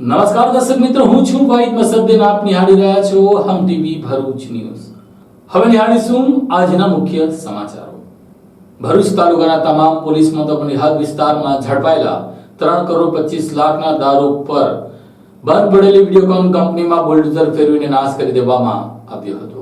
નમસ્કાર દર્શક મિત્રો, હું છું વાહિદ મસદ્દીન. આપ નિહાળી રહ્યા છો હમ ટીવી ભરૂચ ન્યૂઝ. હવે નિહાળીશું આજના મુખ્ય સમાચારો. ભરૂચ તાલુકાના તમામ પોલીસ મથકોની હદ વિસ્તારમાં ઝડપાયેલા 3 કરોડ 25 લાખના દારૂ પર બંધ પડેલી વિડીયોકોન કંપનીમાં બુલડોઝર ફેરવીને નાશ કરી દેવામાં આવ્યો હતો.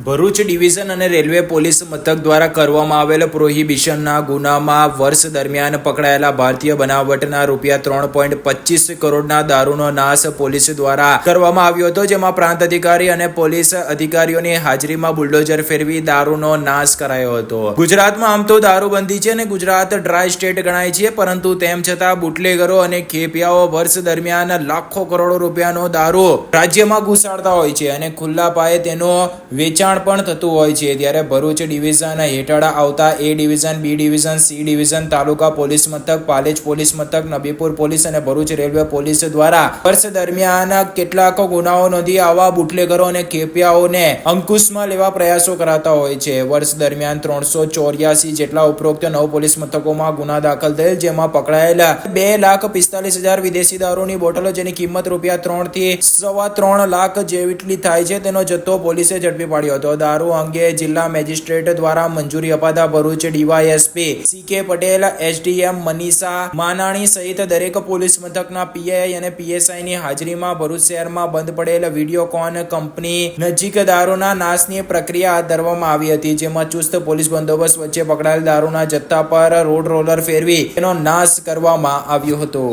ભરૂચ ડિવિઝન અને રેલવે પોલીસ મથક દ્વારા કરવામાં આવેલ પ્રોહિબિશનના ગુનામાં વર્ષ દરમિયાન પકડાયેલા ભારતીય બનાવટના ₹3.25 કરોડના દારૂનો નાશ પોલીસ દ્વારા કરવામાં આવ્યો હતો, જેમાં પ્રાંત અધિકારી અને પોલીસ અધિકારીઓની હાજરીમાં બુલડોઝર ફેરવી દારૂનો નાશ કરાયો હતો. ગુજરાતમાં આમ તો દારૂબંધી છે અને ગુજરાત ડ્રાય સ્ટેટ ગણાય છે, પરંતુ તેમ છતાં બુટલેગરો અને ખેપિયાઓ વર્ષ દરમિયાન લાખો કરોડો રૂપિયાનો દારૂ રાજ્યમાં ઘુસાડતા હોય છે અને ખુલ્લા પાયે તેનો વેચાણ પણ થતું હોય છે. ત્યારે ભરૂચ ડિવિઝન હેઠળ આવતા A division, B division, C division, taluka police મથક, પાલેજ પોલીસ મથક, નબીપુર પોલીસ અને ભરૂચ રેલવે પોલીસ દ્વારા વર્ષ દરમિયાન કેટલાક ગુનાઓ નોંધી આવા બુટલેગરો અને ખેપિયાઓને અંકુશમાં લેવા પ્રયાસો કરાતા હોય છે. વર્ષ દરમિયાન 384 જેટલા ઉપરોક્ત 9 પોલીસ મથકોમાં ગુના દાખલ થયેલ, જેમાં પકડાયેલા 2,45,000 વિદેશી દારૂની બોટલો, જેની કિંમત ₹3 થી ₹3.25 લાખ જેટલી થાય છે, તેનો જથ્થો પોલીસે ઝડપી પાડ્યો હતો. દારૂ અંગે જિલ્લા મેજિસ્ટ્રેટ દ્વારા મંજૂરી અપાતા ભરૂચ ડીવાયએસપી સી.કે. પટેલ, એસડીએમ મનીષા માનાણી સહિત દરેક પોલીસ મથકના પીઆઈ અને પીએસઆઈની હાજરીમાં ભરૂચ શહેરમાં બંધ પડેલ વિડીયોકોન કંપની નજીક દારૂના નાશની પ્રક્રિયા હાથ ધરવામાં આવી હતી, જેમાં ચુસ્ત પોલીસ બંદોબસ્ત વચ્ચે પકડાયેલ દારૂના જથ્થા પર રોડ રોલર ફેરવી તેનો નાશ કરવામાં આવ્યો હતો.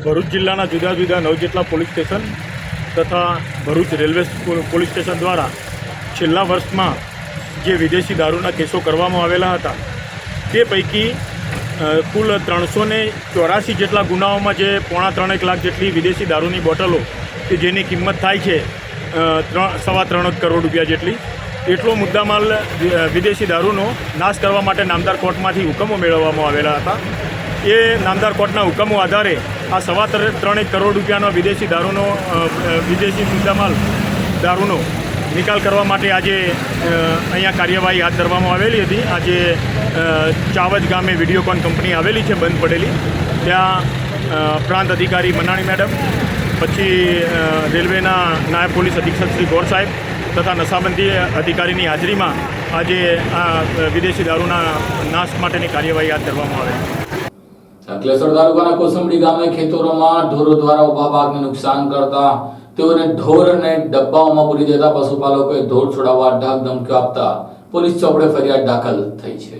ભરૂચ જિલ્લાના જુદા જુદા 9 જેટલા પોલીસ સ્ટેશન તથા ભરૂચ રેલવે પોલીસ સ્ટેશન દ્વારા છેલ્લા વર્ષમાં જે વિદેશી દારૂના કેસો કરવામાં આવેલા હતા તે પૈકી કુલ 384 જેટલા ગુનાઓમાં જે 3.25 લાખ જેટલી વિદેશી દારૂની બોટલો કે જેની કિંમત થાય છે ₹3.25 કરોડ જેટલી, એટલો મુદ્દામાલ વિદેશી દારૂનો નાશ કરવા માટે નામદાર કોર્ટમાંથી હુકમો મેળવવામાં આવેલા હતા. એ નામદાર કોર્ટના હુકમો આધારે આ ₹3.25 કરોડ વિદેશી મુદ્દામાલ દારૂનો નિકાલ કરવા માટે આજે અહીંયા કાર્યવાહી હાથ ધરવામાં આવેલી હતી. આજે ચાવજ ગામે વિડીયોકોન કંપની આવેલી છે બંધ પડેલી, ત્યાં પ્રાંત અધિકારી મનાણી મેડમ, પછી રેલવેના નાયબ પોલીસ અધિક્ષક શ્રી ગોર સાહેબ તથા નશાબંધી અધિકારીની હાજરીમાં આજે આ વિદેશી દારૂના નાશ માટેની કાર્યવાહી હાથ ધરવામાં આવેલી. અંકલેશ્વર તાલુકાના કોસંબડી ગામે ખેતરોમાં ઢોરો દ્વારા ઉભા પાકને નુકસાન કરતા તેઓને ઢોર અને ડબ્બાઓમાં પૂરી દેતા પશુપાલકોએ ઢોર છોડાવવા ઢાક ધમકીઓ આપતા પોલીસ ચોપડે ફરિયાદ દાખલ થઈ છે.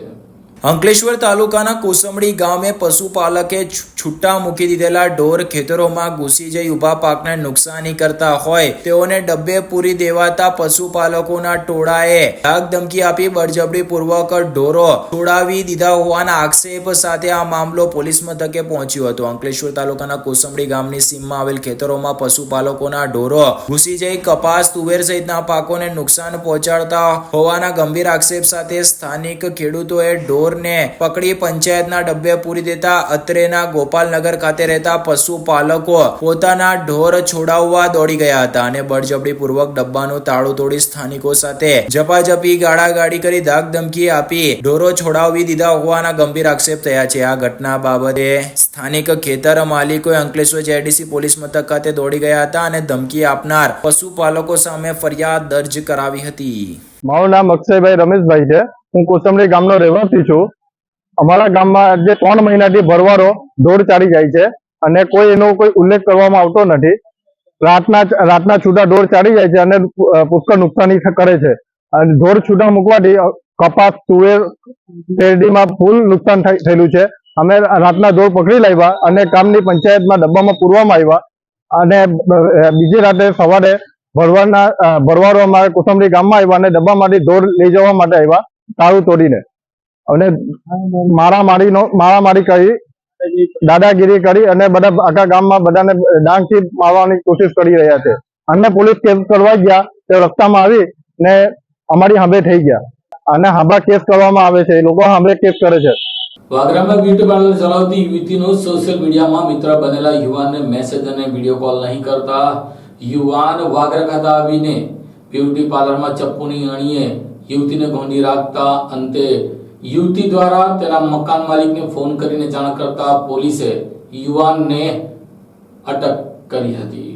અંકલેશ્વર તાલુકાના કોસંબડી ગામે પશુપાલકે છૂટા મૂકી દીધેલા ઢોર ખેતરોમાં ઘૂસી જઈ ઉભા પાકને નુકસાની કરતા હોય તેઓને ડબ્બે પૂરી દેવાતા પશુપાલકોના ટોળાએ ધાક ધમકી આપી બળજબરી પૂર્વક ઢોરો છોડાવી દીધા હોવાના આક્ષેપ સાથે આ મામલો પોલીસ મથકે પહોંચ્યો હતો. અંકલેશ્વર તાલુકાના કોસંબડી ગામની સીમમાં આવેલ ખેતરોમાં પશુપાલકોના ઢોરો ઘૂસી જઈ કપાસ, તુવેર સહિતના પાકોને નુકસાન પહોંચાડતા હોવાના ગંભીર આક્ષેપ સાથે સ્થાનિક ખેડૂતોએ ઢોર ને પકડી પંચાયતના ડબ્બે પૂરી દેતા અત્રેના ગોપાલનગર ખાતે રહેતા પશુપાલકો પોતાના ઢોર છોડાવવા દોડી ગયા હતા અને બળજબરી પૂર્વક ડબ્બાનું તાળું તોડી સ્થાનિકો સાથે ઝપાઝપી ગાળાગાળી કરી ધાક ધમકી આપી ઢોરો છોડાવી દીધા હોવાના ગંભીર આક્ષેપ થયા છે. આ ઘટના બાબતે સ્થાનિક ખેતર માલિકોએ અંકલેશ્વર જેડીસી પોલીસ મથક ખાતે દોડી ગયા હતા અને ધમકી આપનાર પશુપાલકો સામે ફરિયાદ દર્જ કરાવી હતી. મારું નામ અક્ષયભાઈ રમેશભાઈ છે. હું કોસંબડી ગામનો રહેવાસી છું. અમારા ગામમાં જે 3 મહિનાથી ભરવારો ઢોર ચારી જાય છે અને એનો કોઈ ઉલ્લેખ કરવામાં આવતો નથી. રાતના છૂટા ઢોર ચારી જાય છે અને પુષ્કળ નુકસાની કરે છે. અને ઢોર છૂટા મૂકવાથી કપાસ, તુવેર, શેરડીમાં ફૂલ નુકસાન થયેલું છે. અમે રાતના ઢોર પકડી લાવ્યા અને ગામની પંચાયતમાં ડબ્બામાં પૂરવામાં આવ્યા અને બીજી રાતે સવારે ભરવારો અમારે કોસંબડી ગામમાં આવ્યા અને ડબ્બામાંથી ઢોર લઈ જવા માટે આવ્યા તાળું તોડીને, અને મારામારી કરી, દાદાગીરી કરી અને બધા આખા ગામમાં બધાને ડાંગથી મારવાની કોશિશ કરી રહ્યા છે. અને પોલીસ કેસ કરવા ગયા તે રસ્તામાં આવી ને અમારી સામે થઈ ગયા અને સાંભા કેસ કરવામાં આવે છે. એ લોકો સામે કેસ કરે છે. વાગરામાં બ્યુટી પાર્લર ચલાવતી યુવતીનો સોશિયલ મીડિયામાં મિત્ર બનેલા યુવાનને મેસેજ અને વિડીયો કોલ નહીં કરતા યુવાન વાગરા ખાતે આવીને બ્યુટી પાર્લરમાં ચપ્પુની અણીએ યુવતીને ગોંધી રાખતા અંતે યુવતી દ્વારા તેના મકાન માલિકને ફોન કરીને જાણ કરતા પોલીસે યુવાનને અટક કરી હતી.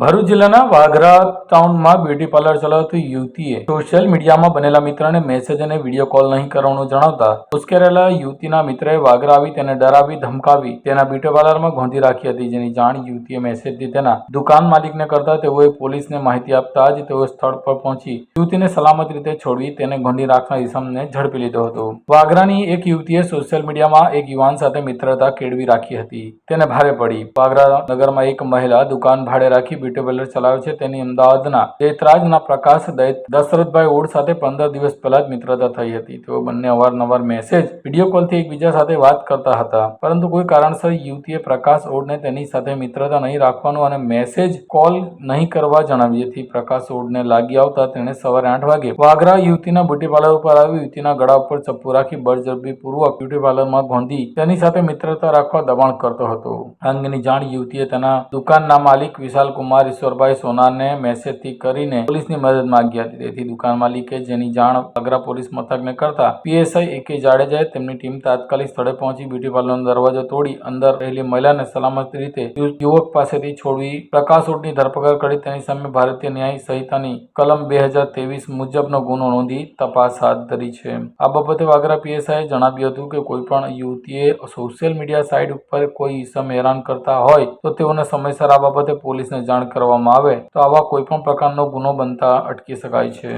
ભરૂચ જિલ્લાના વાગરા ટાઉનમાં બ્યુટી પાર્લર ચલાવતી યુવતીએ સોશિયલ મીડિયામાં બનેલા મિત્રને મેસેજ અને વિડીયો કોલ નહીં કરવાનું જણાવતા ઉશ્કેરેલા યુવતીના મિત્રએ વાગરા આવી તેને ડરાવી ધમકાવી તેના બ્યુટી પાર્લરમાં ગોંધી રાખી હતી, જેની જાણ યુવતીએ મેસેજથી તેના દુકાન માલિકને કરતા તેઓએ પોલીસને માહિતી આપતા જ તેઓ સ્થળ પર પહોંચી યુવતીને સલામત રીતે છોડવી તેને ગોંધી રાખનાર ઈસમને ઝડપી લીધો હતો. વાગરાની એક યુવતીએ સોશિયલ મીડિયામાં એક યુવાન સાથે મિત્રતા કેળવી રાખી હતી, તેને ભારે પડી. વાગરા નગરમાં એક મહિલા દુકાન ભાડે રાખી બ્યુટી પાર્લર ચલાવે છે. તેની અમદાવાદના દેતરાજના પ્રકાશ દશરથભાઈ ઓડ સાથે 15 દિવસ પહેલા જ મિત્રતા થઈ હતી. તેઓ બંને અવારનવાર મેસેજ, વિડીયો કોલથી એકબીજા સાથે વાત કરતા હતા, પરંતુ કોઈ કારણસર યુવતીએ પ્રકાશ ઓડને તેની સાથે મિત્રતા નહીં રાખવાનું અને મેસેજ કોલ નહીં કરવા જણાવી, જેથી પ્રકાશ ઓડને લાગી આવતા તેણે સવારે 8 વાગે વાગરા યુવતીના બ્યુટી પાર્લર ઉપર આવી યુવતીના ગળા ઉપર ચપ્પુ રાખી બળજબરીપૂર્વક બ્યુટી પાર્લરમાં ગોંધી તેની સાથે મિત્રતા રાખવા દબાણ કરતો હતો. આ અંગેની જાણ યુવતીએ તેના દુકાનના માલિક વિશાલ કુમાર ઈશ્વરભાઈ સોનારને મેસેજથી કરીને પોલીસની મદદ માંગી હતી. તેથી દુકાન માલિકે જેની જાણ વાગરા પોલીસ મથકને કરતા પીએસઆઈ AK જાડેજાએ તેમની ટીમ તાત્કાલિક સ્થળે પહોંચી બ્યુટી પાર્લરનો દરવાજો તોડી અંદર રહેલી મહિલાને સલામત રીતે યુવક પાસેથી છોડવી પ્રકાશ ઓડની ધરપકડ કરી તેની સામે ભારતીય ન્યાય સંહિતાની કલમ 2023 મુજબનો ગુનો નોંધી તપાસ હાથ ધરી છે. આ બાબતે વાગરા પીએસઆઈએ જણાવ્યું હતું કે કોઈ પણ યુવતીએ સોશિયલ મીડિયા સાઇટ ઉપર કોઈ ઈસમ હેરાન કરતા હોય તો તેઓને સમયસર આ બાબતે પોલીસને જાણ કરવામાં આવે તો આવા કોઈ પણ પ્રકારનો ગુનો બનતા અટકી શકાય છે.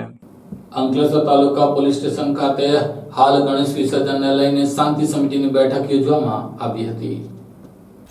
અંકલેશ્વર તાલુકા પોલીસ સ્ટેશન ખાતે હાલ ગણેશ વિસર્જનને લઈને શાંતિ સમિતિની બેઠક યોજવામાં આવી હતી.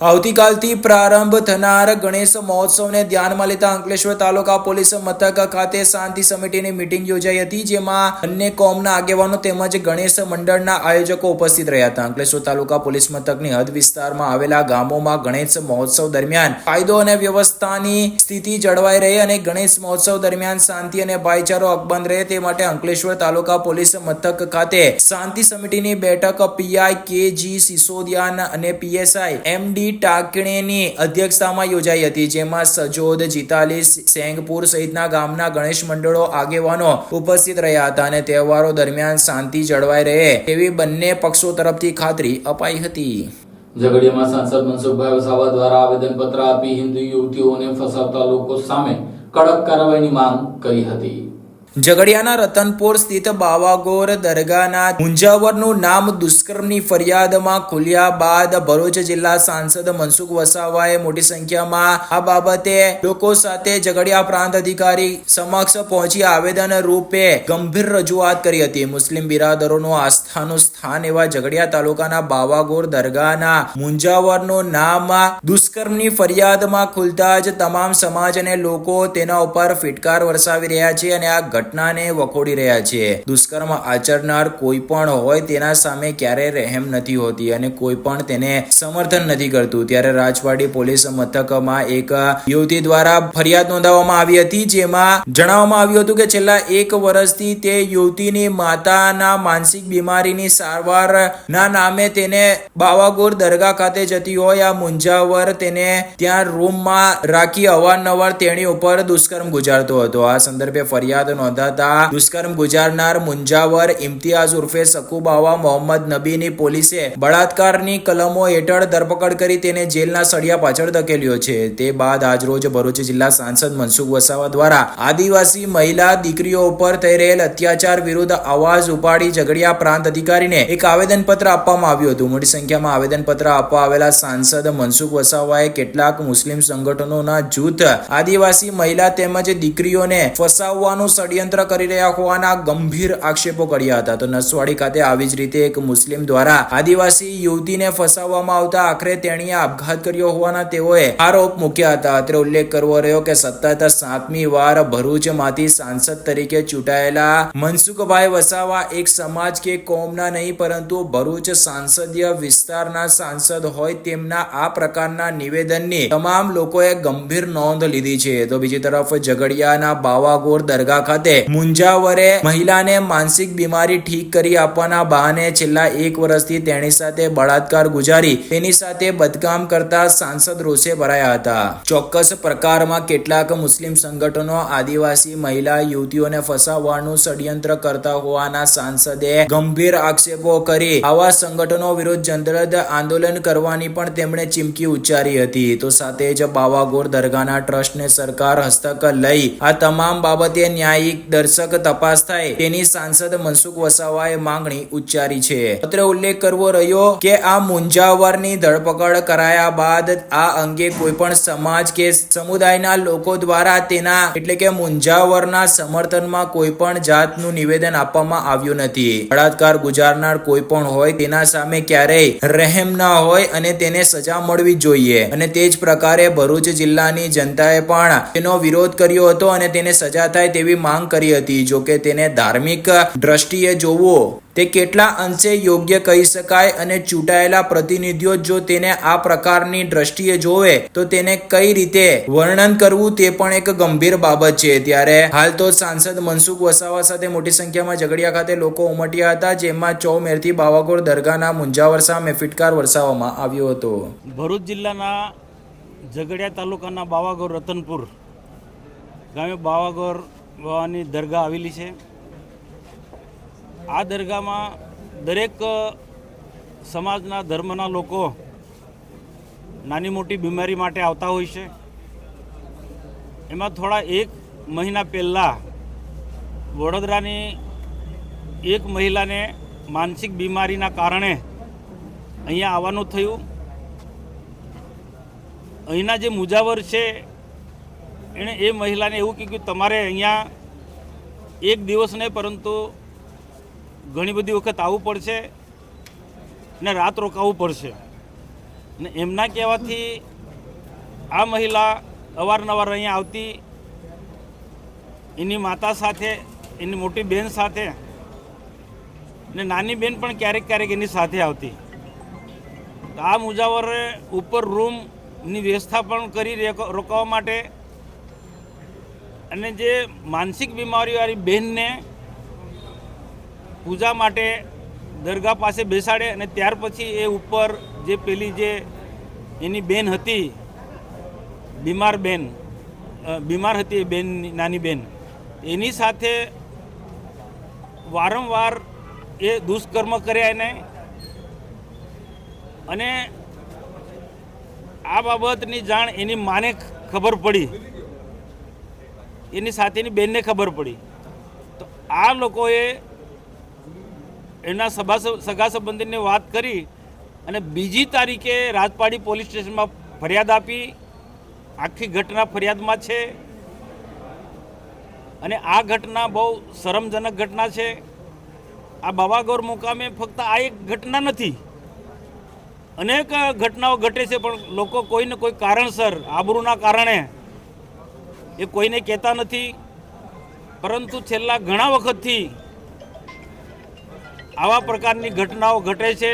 આવતીકાલથી પ્રારંભ થનાર ગણેશ મહોત્સવને ધ્યાનમાં લેતા અંકલેશ્વર તાલુકા પોલીસ મથક ખાતે શાંતિ સમિતિની મીટિંગ યોજાઈ હતી, જેમાં બંને કોમના આગેવાનો તેમજ ગણેશ મંડળના આયોજકો ઉપસ્થિત રહ્યા હતા. અંકલેશ્વર તાલુકા પોલીસ મથકની હદ વિસ્તારમાં આવેલા ગામોમાં ગણેશ મહોત્સવ દરમિયાન કાયદો અને વ્યવસ્થાની સ્થિતિ જળવાઈ રહે અને ગણેશ મહોત્સવ દરમિયાન શાંતિ અને ભાઈચારો અકબંધ રહે તે માટે અંકલેશ્વર તાલુકા પોલીસ મથક ખાતે શાંતિ સમિતિની બેઠક PI KG સિસોદિયા અને PSI MD ટાકણીની અધ્યક્ષતામાં યોજાઈ હતી, જેમાં સજોદ, જીતાલી, સેંગપુર સહિતના ગામના ગણેશ મંડળો આગેવાનો ઉપસ્થિત રહ્યા હતા અને તહેવારો દરમિયાન શાંતિ જળવાઈ રહે તેવી બંને પક્ષો તરફથી ખાતરી અપાઈ હતી. ઝઘડિયામાં સાંસદ મનસુખભાઈ વસાવા દ્વારા આવેદનપત્ર આપી હિન્દુ યુવતીઓને ફસાવતા લોકો સામે કડક કાર્યવાહીની માંગ કરી હતી. ઝઘડિયાના રતનપુર સ્થિત બાવાગોર દરગાહના મુંજાવરનું નામ દુષ્કર્મની ફરિયાદમાં ખુલ્યા બાદ ભરૂચ જિલ્લા સાંસદ મનસુખ વસાવાએ મોટી સંખ્યામાં આ બાબતે લોકો સાથે ઝઘડિયા પ્રાંત અધિકારી સમક્ષ પહોંચી આવેદન રૂપે ગંભીર રજૂઆત કરી હતી. મુસ્લિમ બિરાદરોનું આસ્થાનું સ્થાન એવા ઝઘડિયા તાલુકાના બાવાગોર દરગાહના મુંજાવરનું નામ દુષ્કર્મની ફરિયાદમાં ખુલતા જ તમામ સમાજ અને લોકો તેના ઉપર ફિટકાર વરસાવી રહ્યા છે અને આ ઘટનાને વખોડી રહ્યા છે. દુષ્કર્મ આચરનાર કોઈ પણ હોય તેના સામે ક્યારેય રહેમ નથી હોતી અને કોઈ પણ તેને સમર્થન નથી કરતું. ત્યારે રાજવાડી પોલીસ મથકમાં એક યુવતી દ્વારા ફરિયાદ નોંધાવવામાં આવી હતી, જેમાં જણાવવામાં આવ્યું હતું કે છેલ્લા 1 વર્ષથી તે યુવતીની માતાના માનસિક બીમારીની સારવારના નામે તેને બાવાગોર દરગાહ ખાતે જતી હોય આ મુંજાવર તેને ત્યાં રૂમમાં રાખી અવારનવાર તેની ઉપર દુષ્કર્મ ગુજારતો હતો. આ સંદર્ભે ફરિયાદ નોંધાતા દુષ્કર્મ ગુજારનાર મુંજાવર ઇમ્તિયાઝ ઉર્ફે સકુબાવા મોહમ્મદ નબીની પોલીસે બળાત્કારની કલમો હેઠળ ધરપકડ કરી તેને જેલના સળિયા પાછળ ધકેલ્યો છે. તે બાદ આજરોજ ભરૂચ જિલ્લા સાંસદ મનસુખ વસાવા દ્વારા આદિવાસી મહિલા દીકરીઓ ઉપર થઈ રહેલ અત્યાચાર વિરુદ્ધ અવાજ ઉપાડી ઝઘડિયા પ્રાંત અધિકારીને એક આવેદનપત્ર આપવામાં આવ્યું હતું. મોટી સંખ્યામાં આવેદનપત્ર આપવા આવેલા સાંસદ મનસુખ વસાવાએ કેટલાક મુસ્લિમ સંગઠનોના જૂથ આદિવાસી મહિલા તેમજ દીકરીઓને ફસાવવાનું ષડયંત્ર કરી રહ્યા હોવાના ગંભીર આક્ષેપો કર્યા હતા. તો નસવાડી ખાતે આવી જ રીતે એક મુસ્લિમ દ્વારા આદિવાસી યુવતીને ફસાવવામાં આવતા આખરે તેણીએ આપઘાત કર્યો હોવાના તેઓએ આરોપ મૂક્યા હતા. અત્રે ઉલ્લેખ કરવો રહ્યો કે સતત 7મી વાર ભરૂચમાંથી સાંસદ તરીકે ચૂંટાયેલા મનસુખભાઈ વસાવા એક સમાજ કે કોમના નહીં પરંતુ ભરૂચ સંસદીય વિસ્તારના સાંસદ હોય તેમના આ પ્રકારના નિવેદનની તમામ લોકોએ ગંભીર નોંધ લીધી છે. તો બીજી તરફ ઝઘડિયાના બાવાગોર દરગાહ ખાતે બાબતે મુંજાવરે મહિલાને માનસિક બીમારી ઠીક કરી આપવાના બહાને છેલ્લા 1 વર્ષથી તેની સાથે બળાત્કાર ગુજારી તેની સાથે બદકામ કરતા સાંસદ રોષે ભરાયા હતા. ચોક્કસ પ્રકારમાં કેટલાક મુસ્લિમ સંગઠનો આદિવાસી મહિલા યુવતીઓને ફસાવવાનું ષડયંત્ર કરતા હોવાના સાંસદે ગંભીર આક્ષેપો કરી આવા સંગઠનો વિરુદ્ધ જનરદ આંદોલન કરવાની પણ તેમણે ચીમકી ઉચ્ચારી હતી. તો સાથે જ બાવાગોર દરગાહના ટ્રસ્ટને સરકાર હસ્તક લઈ આ તમામ બાબતે ન્યાયિક દર્શક તપાસ થાય તેની સાંસદ મનસુખ વસાવાએ માંગણી ઉચ્ચારી છે. અત્રે ઉલ્લેખ કરવો રહ્યો કે આ મુંજાવરની ધરપકડ કરાયા બાદ આ અંગે કોઈ પણ સમાજ કે સમુદાયના લોકો દ્વારા તેના એટલે કે મુંજાવરના સમર્થનમાં કોઈ પણ જાતનું નિવેદન આપવામાં આવ્યું નથી. બળાત્કાર ગુજારનાર કોઈ પણ હોય તેના સામે ક્યારેય રહેમ ન હોય અને તેને સજા મળવી જોઈએ અને તે જ પ્રકારે ભરૂચ જિલ્લાની જનતાએ પણ તેનો વિરોધ કર્યો હતો અને તેને સજા થાય તેવી માંગ કરી હતી. જોકે તેને ધાર્મિક દ્રષ્ટિએ જોવું તે કેટલા અંશે યોગ્ય કહી શકાય અને ચૂંટાયેલા પ્રતિનિધિઓ જો તેને આ પ્રકારની દ્રષ્ટિએ જોવે તો તેને કઈ રીતે વર્ણન કરવું તે પણ એક ગંભીર બાબત છે. ત્યારે હાલ તો સાંસદ મનસુખ વસાવા સાથે મોટી સંખ્યામાં ઝઘડિયા ખાતે લોકો ઉમટ્યા હતા, જેમાં 9 મેથી બાવાગોર દરગાહના મુંજાવર સામે ફિટકાર વરસાવવામાં આવ્યો હતો. ભરૂચ જિલ્લાના ઝઘડિયા તાલુકાના બાવાગોર રતનપુર ગામે બાવાગોર બાવાની દરગાહ આવેલી છે. આ દરગાહમાં દરેક સમાજના ધર્મના લોકો નાની મોટી બીમારી માટે આવતા હોય છે. એમાં થોડા 1 મહિના પહેલાં વડોદરાની એક મહિલાને માનસિક બીમારીના કારણે અહીંયા આવવાનું થયું. અહીંના જે મુજાવર છે એણે એ મહિલાને એવું કીધું કે તમારે અહીંયા 1 દિવસ નહીં પરંતુ ઘણી બધી વખત આવવું પડશે અને રાત રોકાવું પડશે. અને એમના કહેવાથી આ મહિલા અવારનવાર અહીંયા આવતી, એની માતા સાથે, એની મોટી બહેન સાથે અને નાની બહેન પણ ક્યારેક ક્યારેક એની સાથે આવતી. તો આ મુજાવરે ઉપર રૂમની વ્યવસ્થા પણ કરી રોકાવા માટે અને જે માનસિક બીમારીવાળી બહેનને પૂજા માટે દરગાહ પાસે બેસાડે અને ત્યાર પછી એ ઉપર જે પેલી જે એની બેન હતી, બીમાર હતી એ બેન, નાની બેન, એની સાથે વારંવાર એ દુષ્કર્મ કર્યા એને. અને આ બાબતની જાણ એની માને ખબર પડી, એની સાથેની બેનને ખબર પડી. તો આ લોકોએ એના સગા સંબંધીને વાત કરી અને બીજી તારીખે રાજપાડી પોલીસ સ્ટેશનમાં ફરિયાદ આપી. આખી ઘટના ફરિયાદમાં છે અને આ ઘટના બહુ શરમજનક ઘટના છે. આ બાવાગોર મુકામે ફક્ત આ એક ઘટના નથી, અનેક ઘટનાઓ ઘટે છે, પણ લોકો કોઈને કોઈ કારણસર, આબરૂના કારણે એ કોઈને કહેતા નથી. પરંતુ છેલ્લા ઘણા વખતથી આવા પ્રકારની ઘટનાઓ ઘટે છે.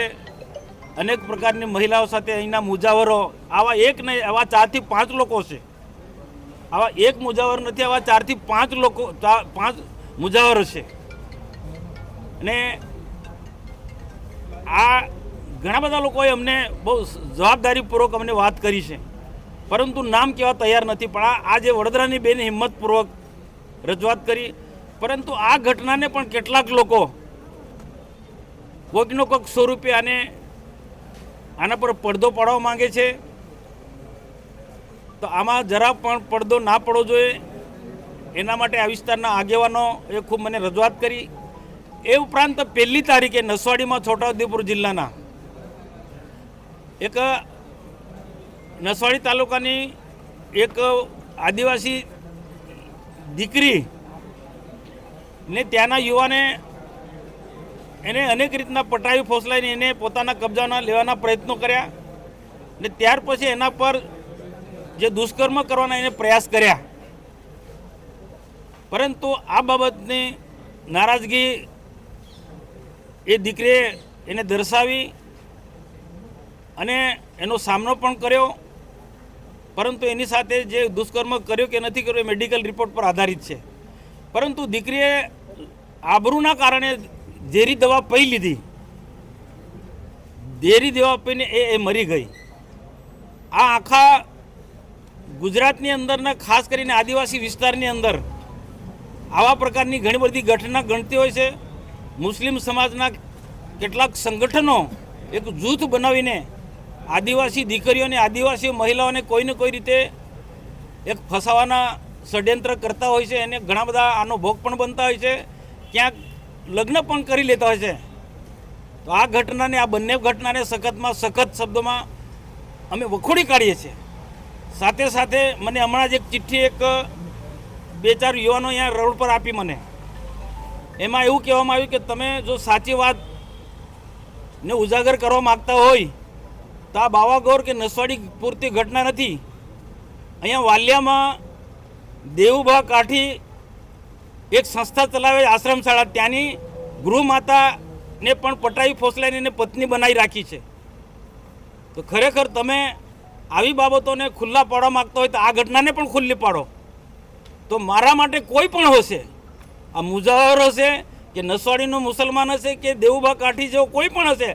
અનેક પ્રકારની મહિલાઓ સાથે અહીંના મુજાવરો, આવા એક નહીં, આવા 4 થી 5 લોકો છે. આવા એક મુજાવર નથી, આવા 4 થી 5 લોકો, 5 મુજાવર છે. અને આ ઘણા બધા લોકોએ અમને બહુ જવાબદારીપૂર્વક અમને વાત કરી છે, પરંતુ નામ કહેવા તૈયાર નથી. પણ આ જે વડોદરાની બેને હિંમતપૂર્વક રજૂઆત કરી. પરંતુ આ ઘટનાને પણ કેટલાક લોકો કોઈકનો કોઈક સ્વરૂપે આના પર પડદો પાડવા માંગે છે. તો આમાં જરા પણ પડદો ના પડવો જોઈએ, એના માટે આ વિસ્તારના આગેવાનો એ ખૂબ મને રજૂઆત કરી. એ ઉપરાંત 1લી તારીખે નસવાડીમાં, છોટાઉદેપુર જિલ્લાના એક નસવાડી તાલુકાની એક આદિવાસી દીકરી ને ત્યાંના યુવાને એને અનેક રીતના પટાવી ફોસલાઈને એને પોતાના કબજાના લેવાના પ્રયત્નો કર્યા ને ત્યાર પછી એના પર જે દુષ્કર્મ કરવાના એને પ્રયાસ કર્યા. પરંતુ આ બાબતની નારાજગી એ દીકરીએ એને દર્શાવી અને એનો સામનો પણ કર્યો. પરંતુ એની સાથે જે દુષ્કર્મ કર્યો કે નથી કર્યો એ મેડિકલ રિપોર્ટ પર આધારિત છે. પરંતુ દીકરીએ આબરૂના કારણે ઝેરી દવા પી લીધી, ઝેરી દવા પીને એ મરી ગઈ. આ આખા ગુજરાતની અંદરના ખાસ કરીને આદિવાસી વિસ્તારની અંદર આવા પ્રકારની ઘણી બધી ઘટના ગણતી હોય છે. મુસ્લિમ સમાજના કેટલાક સંગઠનો એક જૂથ બનાવીને આદિવાસી દીકરીઓને, આદિવાસી મહિલાઓને કોઈને કોઈ રીતે એક ફસાવાના ષડયંત્ર કરતા હોય છે. એને ઘણા બધા આનો ભોગ પણ બનતા હોય છે, ક્યાંક લગ્ન પણ કરી લેતા હોય છે. તો આ ઘટનાને, આ બંને ઘટનાને સખતમાં સખત શબ્દોમાં અમે વખોડી કાઢીએ છીએ. સાથે સાથે મને હમણાં જ એક ચિઠ્ઠી એક 2-4 યુવાનો અહીંયા રોડ પર આપી મને. એમાં એવું કહેવામાં આવ્યું કે તમે જો સાચી વાત ને ઉજાગર કરવા માગતા હોય તો આ બાવાગોર કે નસવાડી પૂરતી ઘટના નથી. અહીંયા વાલિયામાં દેવુભા કાઠી એક સંસ્થા ચલાવે આશ્રમ શાળા, ત્યાંની ગૃહમાતાને પણ પટાવી ફોસલાઈને એને પત્ની બનાવી રાખી છે. તો ખરેખર તમે આવી બાબતોને ખુલ્લા પાડવા માગતા હોય તો આ ઘટનાને પણ ખુલ્લી પાડો. તો મારા માટે કોઈ પણ હશે, આ મુજાવર હશે કે નસવાડીનો મુસલમાન હશે કે દેવુભા કાઠી જેવો કોઈ પણ હશે,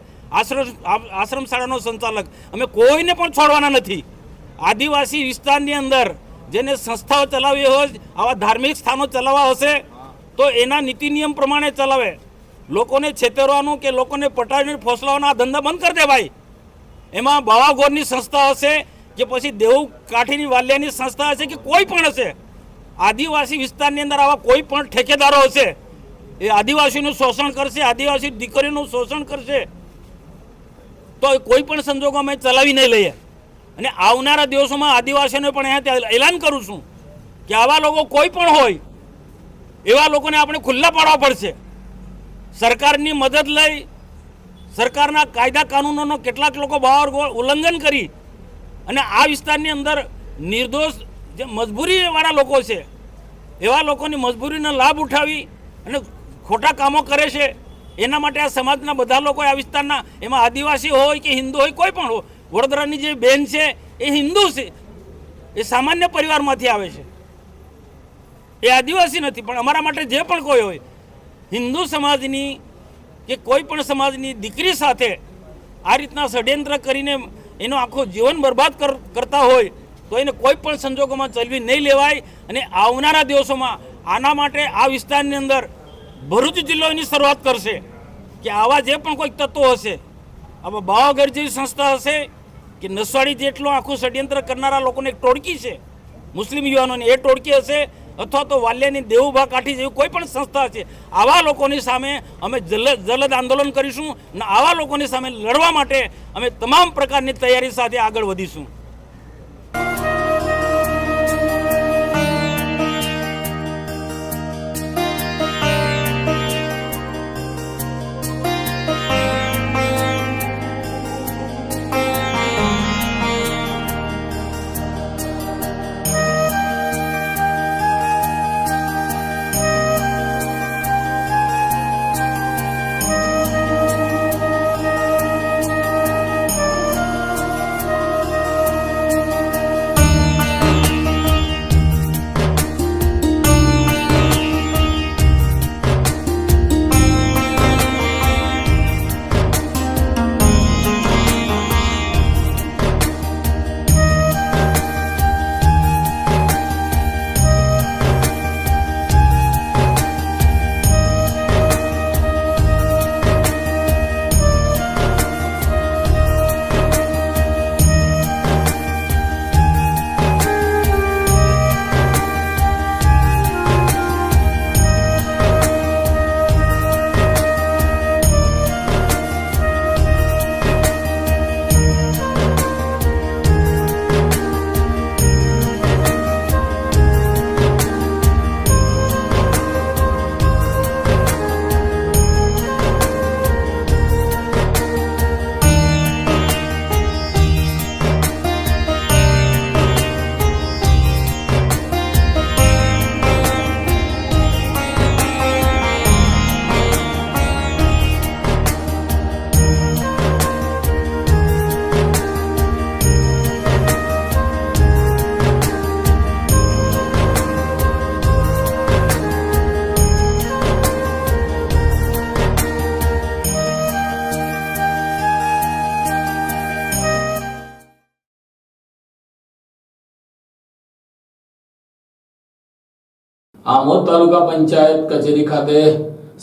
આશ્રમ શાળાનો સંચાલક, અમે કોઈને પણ છોડવાના નથી. આદિવાસી વિસ્તારની અંદર જેને સંસ્થાઓ ચલાવી હોય, આવા ધાર્મિક સ્થાનો ચલાવવા હશે તો એના નીતિ નિયમ પ્રમાણે ચલાવે. લોકોને છેતરવાનું કે લોકોને પટાવીને ફોસલાવાના ધંધા બંધ કરી દે ભાઈ. એમાં બાવાગોરની સંસ્થા હશે કે પછી દેવ કાઠીની વાલિયાની સંસ્થા હશે કે કોઈ પણ હશે, આદિવાસી વિસ્તારની અંદર આવા કોઈ પણ ઠેકેદારો હશે એ આદિવાસીનું શોષણ કરશે, આદિવાસી દીકરીનું શોષણ કરશે તો કોઈ પણ સંજોગોમાં અમે ચલાવી નહીં લઈએ. અને આવનારા દિવસોમાં આદિવાસીઓને પણ અહીંયા એલાન કરું છું કે આવા લોકો કોઈ પણ હોય એવા લોકોને આપણે ખુલ્લા પાડવા પડશે. સરકારની મદદ લઈ, સરકારના કાયદા કાનૂનોનો કેટલાક લોકો બહાર ઉલ્લંઘન કરી અને આ વિસ્તારની અંદર નિર્દોષ જે મજબૂરીવાળા લોકો છે એવા લોકોની મજબૂરીનો લાભ ઉઠાવી અને ખોટા કામો કરે છે. એના માટે આ સમાજના બધા લોકો, આ વિસ્તારના, એમાં આદિવાસી હોય કે હિન્દુ હોય, કોઈ પણ હોય. વડોદરાની જે બેન છે એ હિન્દુ છે, એ સામાન્ય પરિવારમાંથી આવે છે, એ આદિવાસી નથી. પણ અમારા માટે જે પણ કોઈ હોય, હિન્દુ સમાજની કે કોઈ પણ સમાજની દીકરી સાથે આ રીતના ષડયંત્ર કરીને એનું આખું જીવન બરબાદ કરતા હોય તો એને કોઈ પણ સંજોગોમાં ચલવી નહીં લેવાય. અને આવનારા દિવસોમાં આના માટે આ વિસ્તારની અંદર ભરૂચ જિલ્લો એની શરૂઆત કરશે કે આવા જે પણ કોઈ તત્વો હશે, આવા બાવાગર જેવી સંસ્થા હશે કે નસવાડી જેટલો આખું ષડયંત્ર કરનારા લોકોને એક ટોળકી છે મુસ્લિમ યુવાનોની, એ ટોળકી હશે અથવા તો વાલિયાની દેવુભા કાઠી જેવી કોઈ પણ સંસ્થા છે, આવા લોકોની સામે અમે જલદ આંદોલન કરીશું અને આવા લોકોની સામે લડવા માટે અમે તમામ પ્રકારની તૈયારી સાથે આગળ વધીશું. આમોદ તાલુકા પંચાયત કચેરી ખાતે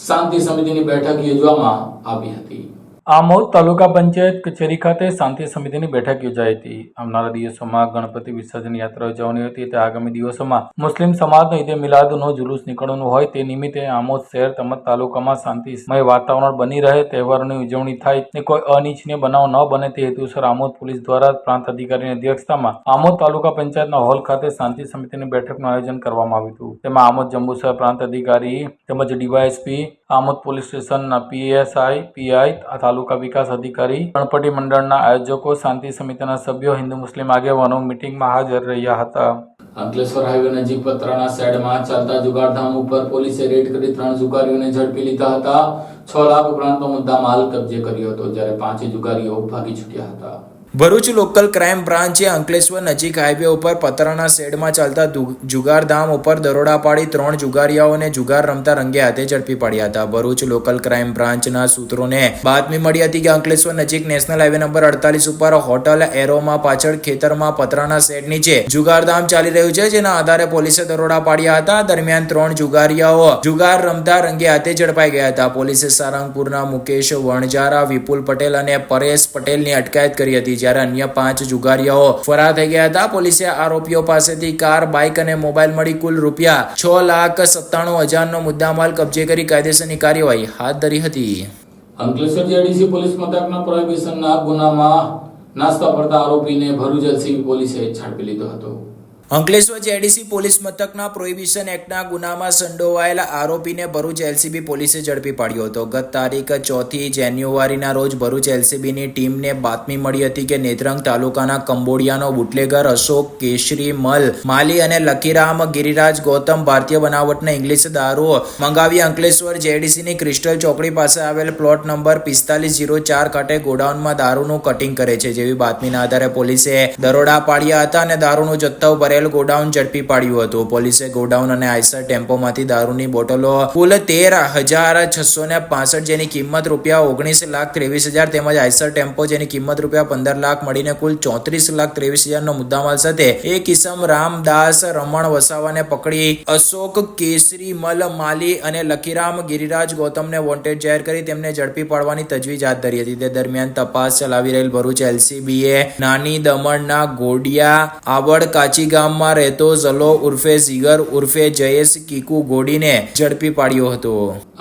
શાંતિ સમિતિની બેઠક યોજવામાં આવી હતી. આમોદ તાલુકા પંચાયત કચેરી ખાતે શાંતિ સમિતિની બેઠક યોજાઈ હતી. આવનારા દિવસોમાં ગણપતિ વિસર્જન યાત્રા યોજવાની હતી. તે આગામી દિવસોમાં મુસ્લિમ સમાજનો ઈદે મિલાદનો જુલુસ નીકળવાનું હોય તે નિમિત્તે આમોદ શહેર તેમજ તાલુકામાં શાંતિમય વાતાવરણ બની રહે, તહેવારોની ઉજવણી થાય ને કોઈ અનિચ્છનીય બનાવ ન બને તે હેતુસર આમોદ પોલીસ દ્વારા પ્રાંત અધિકારીની અધ્યક્ષતામાં આમોદ તાલુકા પંચાયતના હોલ ખાતે શાંતિ સમિતિની બેઠકનું આયોજન કરવામાં આવ્યું હતું. તેમાં આમોદ જંબુસર પ્રાંત અધિકારી તેમજ ડીવાયએસપી, આમોદ પોલીસ સ્ટેશનના પીએસઆઈ, પીઆઈ, તાલુકા વિકાસ અધિકારી, ગણપતિ મંડળના આયોજકો, શાંતિ સમિતિના સભ્યો, હિન્દુ મુસ્લિમ આગેવાનો મીટિંગમાં હાજર રહ્યા હતા. અંકલેશ્વર હાઈવે નજીક પતરાના શેડમાં ચાલતા જુગારધામ ઉપર પોલીસે રેડ કરી 3 જુગારીઓને ઝડપી લીધા હતા. 6 લાખ ઉપરાંતનો મુદ્દામાલ કબજે કર્યો હતો, જ્યારે 5 જુગારીઓ ભાગી છૂટ્યા હતા. ભરૂચ લોકલ ક્રાઇમ બ્રાન્ચે અંકલેશ્વર નજીક હાઈવે ઉપર પતરાના શેડમાં ચાલતા જુગારધામ ઉપર દરોડા પાડી 3 જુગારીયાઓને જુગાર રમતા રંગે હાથે ઝડપી પાડ્યા હતા. ભરૂચ લોકલ ક્રાઇમ બ્રાન્ચના સૂત્રોને બાતમી મળી હતી કે અંકલેશ્વર નજીક નેશનલ હાઈવે નંબર 48 ઉપર હોટલ એરોમાં પાછળ ખેતરમાં પતરાના શેડ નીચે જુગારધામ ચાલી રહ્યું છે, જેના આધારે પોલીસે દરોડા પાડ્યા હતા. દરમિયાન 3 જુગારીયાઓ જુગાર રમતા રંગે હાથે ઝડપાઈ ગયા હતા. પોલીસે સારંગપુરના મુકેશ વણજારા, વિપુલ પટેલ અને પરેશ પટેલની અટકાયત કરી હતી, જ્યારે અન્ય 5 જુગારીયાઓ ફરાર થઈ ગયા હતા. પોલીસે આરોપીઓ પાસેથી કાર, બાઇક અને મોબાઈલ મળી કુલ રૂપિયા 6,97,000નો મુદ્દામાલ કબજે કરી કાયદેસરની કાર્યવાહી હાથ ધરી હતી. અંકલેશ્વર જેડીસી પોલીસ મથકના પ્રોહિબિશનના ગુનામાં નાસ્તા પડતા આરોપીને ભરૂચ એલસીબી પોલીસે ઝડપી લીધો હતો. અંકલેશ્વર જેડીસી પોલીસ મથકના પ્રોહિબિશન એક્ટના ગુનામાં સંડોવાયેલા આરોપીને ભરૂચ એલસીબી પોલીસે ઝડપી પાડ્યો હતો. ગત તારીખ 4 જાન્યુઆરીના રોજ ભરૂચ એલસીબીની ટીમને બાતમી મળી હતી કે નેત્રંગ તાલુકાના કંબોડિયાનો બુટલેગર અશોક કેશરી મલ માલી અને લકીરામ ગિરિરાજ ગૌતમ ભારતીય બનાવટના ઇંગ્લિશ દારૂ મંગાવી અંકલેશ્વર જેડીસીની ક્રિસ્ટલ ચોકડી પાસે આવેલ પ્લોટ નંબર 4504 ખાતે ગોડાઉનમાં દારૂનું કટિંગ કરે છે, જેવી બાતમીના આધારે પોલીસે દરોડા પાડ્યા હતા અને દારૂનો જથ્થો ભરેલ ગોડાઉન ઝડપી પાડ્યું હતું. પોલીસે ગોડાઉન અને આઈસર ટેમ્પોમાંથી દારૂની બોટલો કુલ 13,665 જેની કિંમત રૂપિયા 19,23,000 તેમજ આઈસર ટેમ્પો જેની કિંમત રૂપિયા 15 લાખ મળીને કુલ 34,23,000નો મુદ્દામાલ સાથે એક ઇસમ રામદાસ રમણ વસાવાને પકડી અશોક કેસરી મલ માલી અને લકીરામ ગિરિરાજ ગૌતમને વોન્ટેડ જાહેર કરી તેમને ઝડપી પાડવાની તજવીજ હાથ ધરી હતી. તે દરમિયાન તપાસ ચલાવી રહેલ ભરૂચ એલસીબીએ નાની દમણના ગોડિયા આવડ કાચી ગામમાં રહેતો ઝલો ઉર્ફે જીગર ઉર્ફે જયેશ કીકુ ગોડીને ઝડપી પાડ્યો હતો.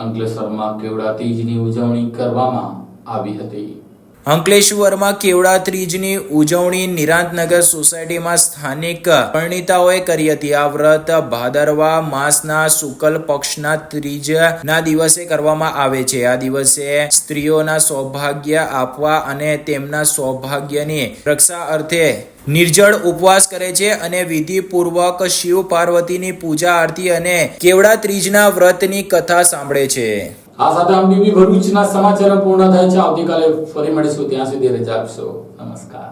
અંકલેશ્વરમાં કેવડા તીજની ઉજવણી કરવામાં આવી હતી. અંકલેશ્વરમાં કેવડા ત્રીજની ઉજવણી નિરાંતનગર સોસાયટીમાં સ્થાનિક પરણિતાઓએ કરી હતી. આ વ્રત ભાદરવા માસના શુક્લ પક્ષના ત્રીજના દિવસે કરવામાં આવે છે. આ દિવસે સ્ત્રીઓના સૌભાગ્ય આપવા અને તેમના સૌભાગ્યની રક્ષા અર્થે નિર્જળ ઉપવાસ કરે છે અને વિધિપૂર્વક શિવ પાર્વતીની પૂજા આરતી અને કેવડા ત્રીજના વ્રતની કથા સાંભળે છે. આ સાથે MTV ભરૂચના સમાચાર પૂર્ણ થાય છે. આવતીકાલે ફરી મળીશું. ત્યાં સુધી રજા આપશો. નમસ્કાર.